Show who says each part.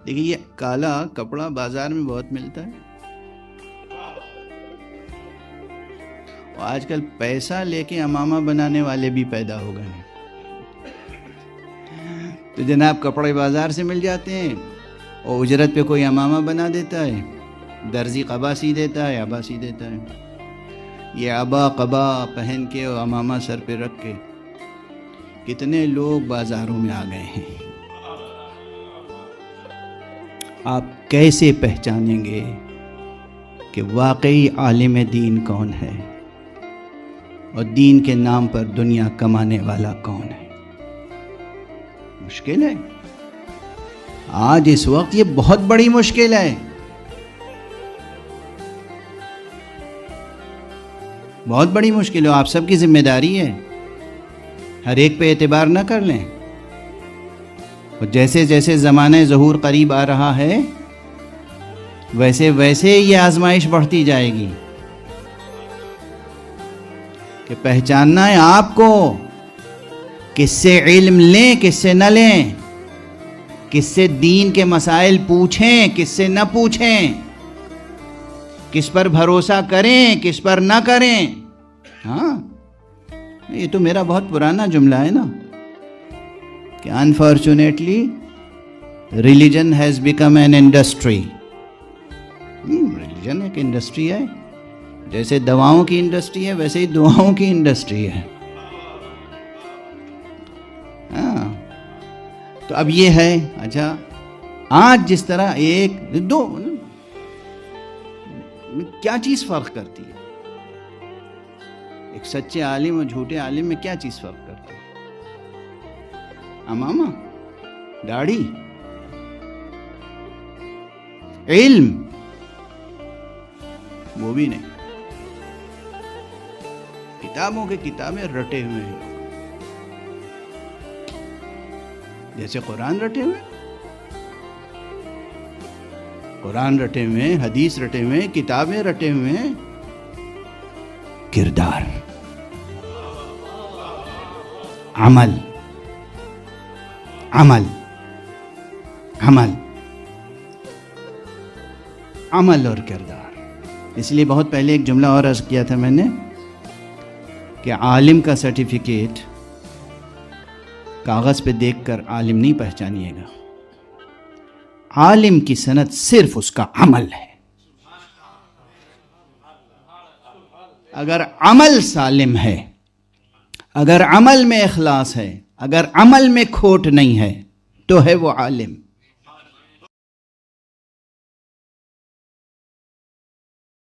Speaker 1: دیکھیے یہ کالا کپڑا بازار میں بہت ملتا ہے، اور آج کل پیسہ لے کے امامہ بنانے والے بھی پیدا ہو گئے ہیں۔ تو جناب کپڑے بازار سے مل جاتے ہیں اور اجرت پہ کوئی امامہ بنا دیتا ہے، درزی قبا سی دیتا ہے، عبا سی دیتا ہے۔ یہ عبا قبا پہن کے اور امامہ سر پہ رکھ کے کتنے لوگ بازاروں میں آ گئے ہیں۔ آپ کیسے پہچانیں گے کہ واقعی عالم دین کون ہے اور دین کے نام پر دنیا کمانے والا کون ہے؟ مشکل ہے، آج اس وقت یہ بہت بڑی مشکل ہے، بہت بڑی مشکل ہے۔ آپ سب کی ذمہ داری ہے، ہر ایک پہ اعتبار نہ کر لیں، اور جیسے جیسے زمانہ ظہور قریب آ رہا ہے ویسے ویسے یہ آزمائش بڑھتی جائے گی کہ پہچاننا ہے آپ کو، کس سے علم لیں کس سے نہ لیں، کس سے دین کے مسائل پوچھیں کس سے نہ پوچھیں، کس پر بھروسہ کریں کس پر نہ کریں۔ ہاں یہ تو میرا بہت پرانا جملہ ہے نا کہ unfortunately religion has become an industry. Religion ایک انڈسٹری ہے، جیسے دواؤں کی انڈسٹری ہے ویسے ہی دعاؤں کی انڈسٹری ہے۔ ہاں تو اب یہ ہے، اچھا آج جس طرح ایک دو کیا چیز فرق کرتی ہے؟ ایک سچے عالم اور جھوٹے عالم میں کیا چیز فرق کرتی ہے؟ امامہ، داڑھی، علم، وہ بھی نہیں۔ کتابوں کے کتابیں رٹے ہوئے ہیں، جیسے قرآن رٹے ہوئے، قرآن رٹے ہوئے، حدیث رٹے ہوئے، کتابیں رٹے ہوئے، کردار، عمل، عمل، عمل، عمل اور کردار۔ اس لیے بہت پہلے ایک جملہ اور عرض کیا تھا میں نے کہ عالم کا سرٹیفکیٹ کاغذ پہ دیکھ کر عالم نہیں پہچانیے گا، عالم کی سند صرف اس کا عمل ہے۔ اگر عمل سالم ہے، اگر عمل میں اخلاص ہے، اگر عمل میں کھوٹ نہیں ہے تو ہے وہ عالم۔